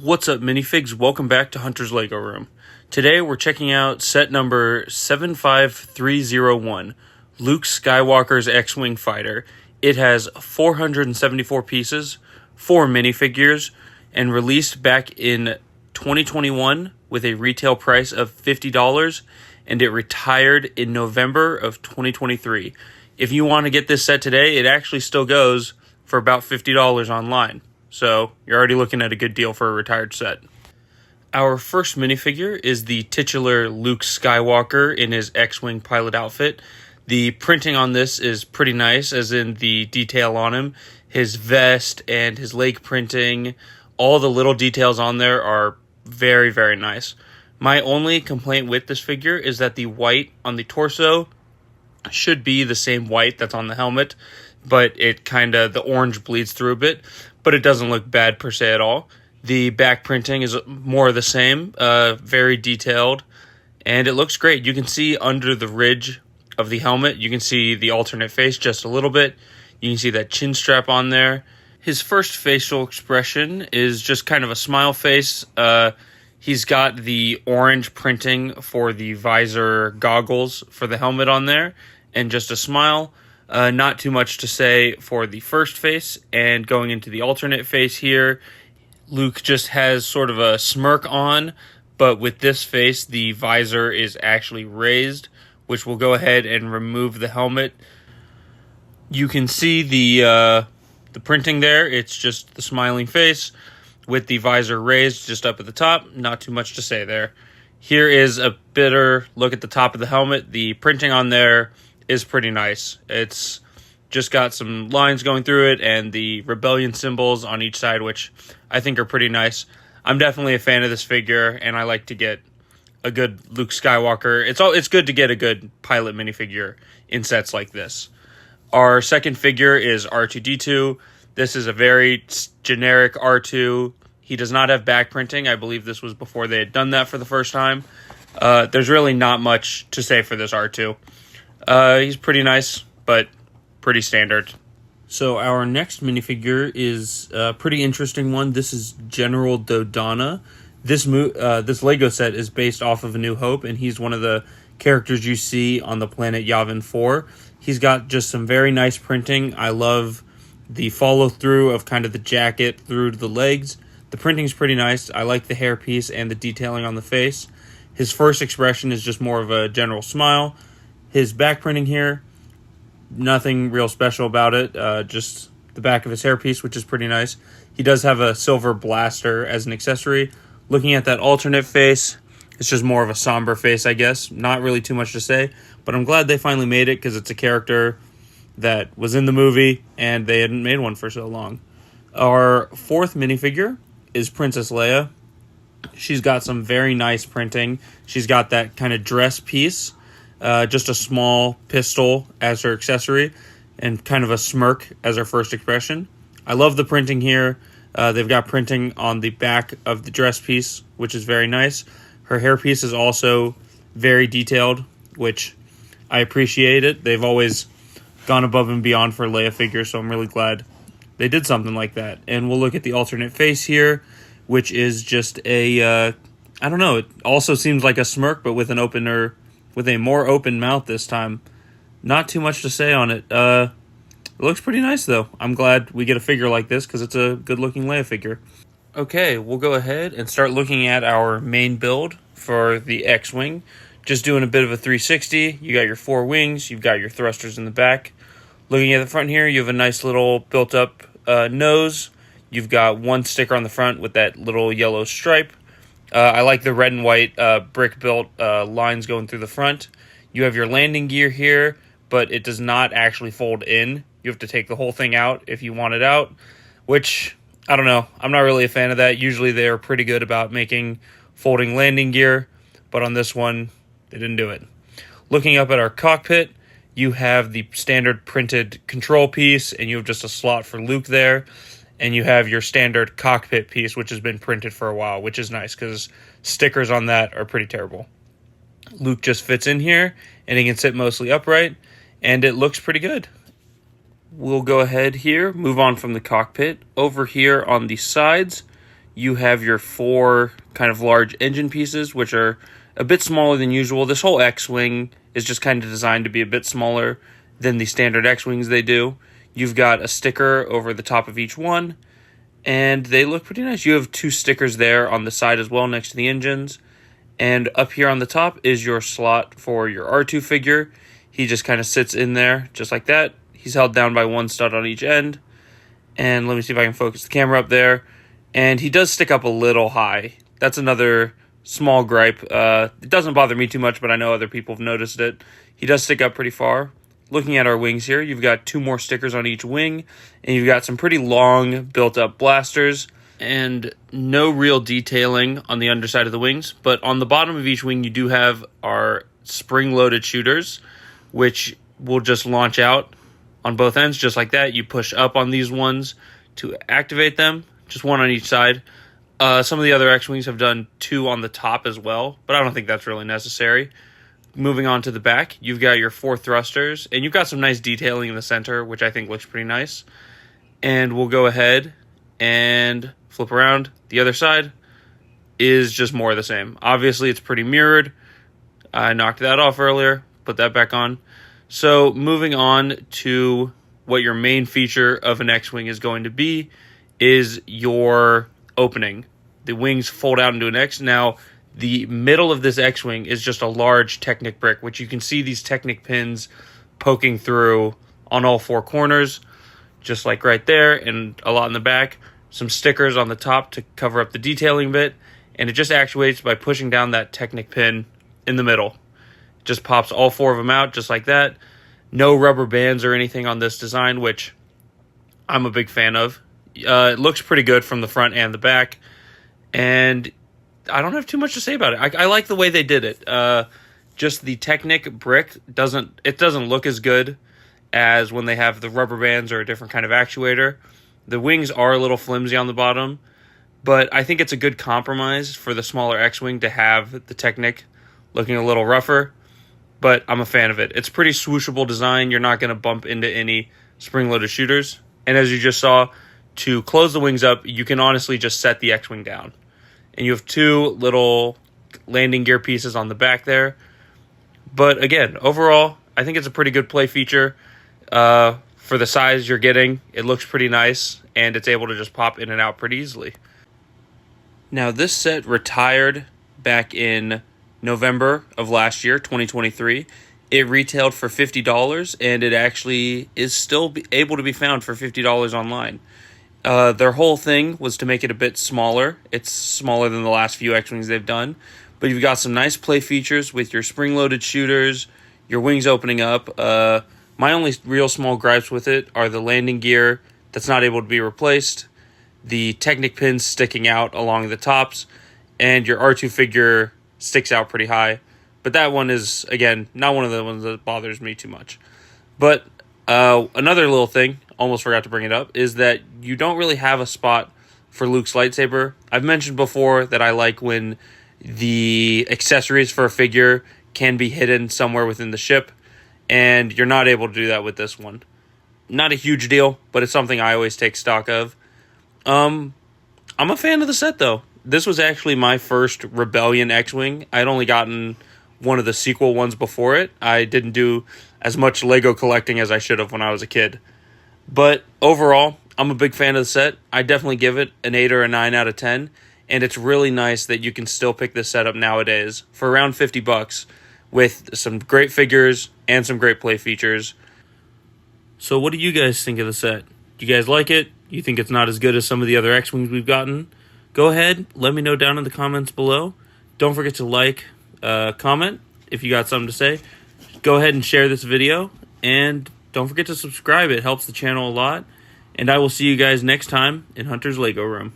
What's up, minifigs? Welcome back to Hunter's Lego Room. Today we're checking out set number 75301, Luke Skywalker's X-Wing Fighter. It has 474 pieces, 4 minifigures, and released back in 2021 with a retail price of $50, and it retired in November of 2023. If you want to get this set today, it actually still goes for about $50 online. So you're already looking at a good deal for a retired set. Our first minifigure is the titular Luke Skywalker in his X-Wing pilot outfit. The printing on this is pretty nice, as in the detail on him. His vest and his leg printing, all the little details on there are very, very nice. My only complaint with this figure is that the white on the torso should be the same white that's on the helmet, but the orange bleeds through a bit, but it doesn't look bad per se at all. The back printing is more of the same, very detailed, and it looks great. You can see under the ridge of the helmet, you can see the alternate face just a little bit. You can see that chin strap on there. His first facial expression is just kind of a smile face. He's got the orange printing for the visor goggles for the helmet on there, and just a smile. Not too much to say for the first face, and going into the alternate face here, Luke just has sort of a smirk on, but with this face, the visor is actually raised, which will go ahead and remove the helmet. You can see the printing there. It's just the smiling face with the visor raised just up at the top. Not too much to say there. Here is a better look at the top of the helmet. The printing on there is pretty nice. It's just got some lines going through it and the rebellion symbols on each side, which I think are pretty nice. I'm definitely a fan of this figure, and I like to get a good Luke Skywalker. It's good to get a good pilot minifigure in sets like this. Our second figure is R2-D2. This is a very generic R2. He does not have back printing. I believe this was before they had done that for the first time. There's really not much to say for this R2. He's pretty nice, but pretty standard. So our next minifigure is a pretty interesting one. This is General Dodonna. This Lego set is based off of A New Hope, and he's one of the characters you see on the planet Yavin 4. He's got just some very nice printing. I love the follow-through of kind of the jacket through to the legs. The printing's pretty nice. I like the hairpiece and the detailing on the face. His first expression is just more of a general smile. His back printing here, nothing real special about it, just the back of his hairpiece, which is pretty nice. He does have a silver blaster as an accessory. Looking at that alternate face, it's just more of a somber face, I guess. Not really too much to say, but I'm glad they finally made it because it's a character that was in the movie and they hadn't made one for so long. Our fourth minifigure is Princess Leia. She's got some very nice printing. She's got that kind of dress piece. Just a small pistol as her accessory, and kind of a smirk as her first expression. I love the printing here. They've got printing on the back of the dress piece, which is very nice. Her hairpiece is also very detailed, which I appreciate it. They've always gone above and beyond for Leia figures, so I'm really glad they did something like that. And we'll look at the alternate face here, which is just I don't know, it also seems like a smirk, but with a more open mouth this time. Not too much to say on it. It looks pretty nice, though. I'm glad we get a figure like this because it's a good-looking Leia figure. Okay, we'll go ahead and start looking at our main build for the X-Wing. Just doing a bit of a 360. You got your 4 wings. You've got your thrusters in the back. Looking at the front here, you have a nice little built-up nose. You've got one sticker on the front with that little yellow stripe. I like the red and white brick-built lines going through the front. You have your landing gear here, but it does not actually fold in. You have to take the whole thing out if you want it out, which, I don't know. I'm not really a fan of that. Usually they're pretty good about making folding landing gear, but on this one, they didn't do it. Looking up at our cockpit, you have the standard printed control piece, and you have just a slot for Luke there. And you have your standard cockpit piece, which has been printed for a while, which is nice because stickers on that are pretty terrible. Luke just fits in here, and he can sit mostly upright, and it looks pretty good. We'll go ahead here, move on from the cockpit. Over here on the sides, you have your 4 kind of large engine pieces, which are a bit smaller than usual. This whole X-Wing is just kind of designed to be a bit smaller than the standard X-Wings they do. You've got a sticker over the top of each one, and they look pretty nice. You have 2 stickers there on the side as well next to the engines. And up here on the top is your slot for your R2 figure. He just kind of sits in there just like that. He's held down by 1 stud on each end. And let me see if I can focus the camera up there. And he does stick up a little high. That's another small gripe. It doesn't bother me too much, but I know other people have noticed it. He does stick up pretty far. Looking at our wings here, you've got 2 more stickers on each wing. And you've got some pretty long built-up blasters. And no real detailing on the underside of the wings. But on the bottom of each wing, you do have our spring-loaded shooters, which will just launch out on both ends, just like that. You push up on these ones to activate them, just 1 on each side. Some of the other X-Wings have done 2 on the top as well, but I don't think that's really necessary. Moving on to the back, you've got your 4 thrusters, and you've got some nice detailing in the center, which I think looks pretty nice. And we'll go ahead and flip around. The other side is just more of the same. Obviously, it's pretty mirrored. I knocked that off earlier, put that back on. So moving on to what your main feature of an X-Wing is going to be is your opening. The wings fold out into an X. Now, the middle of this X-Wing is just a large Technic brick, which you can see these Technic pins poking through on all 4 corners, just like right there, and a lot in the back. Some stickers on the top to cover up the detailing bit, and it just actuates by pushing down that Technic pin in the middle. It just pops all 4 of them out, just like that. No rubber bands or anything on this design, which I'm a big fan of. It looks pretty good from the front and the back, and I don't have too much to say about it. I like the way they did it. Just the Technic brick doesn't look as good as when they have the rubber bands or a different kind of actuator. The wings are a little flimsy on the bottom, but I think it's a good compromise for the smaller X-Wing to have the Technic looking a little rougher, but I'm a fan of it. It's pretty swooshable design. You're not going to bump into any spring-loaded shooters. And as you just saw, to close the wings up, you can honestly just set the X-Wing down. And you have 2 little landing gear pieces on the back there. But again, overall, I think it's a pretty good play feature. For the size you're getting, it looks pretty nice, and it's able to just pop in and out pretty easily. Now, this set retired back in November of last year, 2023. It retailed for $50, and it actually is still able to be found for $50 online. Their whole thing was to make it a bit smaller. It's smaller than the last few X-Wings they've done, but you've got some nice play features with your spring-loaded shooters, your wings opening up. My only real small gripes with it are the landing gear that's not able to be replaced, the Technic pins sticking out along the tops, and your R2 figure sticks out pretty high. But that one is, again, not one of the ones that bothers me too much. But another little thing, almost forgot to bring it up, is that you don't really have a spot for Luke's lightsaber. I've mentioned before that I like when the accessories for a figure can be hidden somewhere within the ship, and you're not able to do that with this one. Not a huge deal, but it's something I always take stock of. I'm a fan of the set, though. This was actually my first Rebellion X-Wing. I'd only gotten one of the sequel ones before it. I didn't do as much Lego collecting as I should have when I was a kid. But overall, I'm a big fan of the set. I definitely give it an 8 or a 9 out of 10. And it's really nice that you can still pick this set up nowadays for around $50 with some great figures and some great play features. So what do you guys think of the set? Do you guys like it? You think it's not as good as some of the other X-Wings we've gotten? Go ahead, let me know down in the comments below. Don't forget to like, comment if you got something to say. Go ahead and share this video, and don't forget to subscribe. It helps the channel a lot. And I will see you guys next time in Hunter's Lego Room.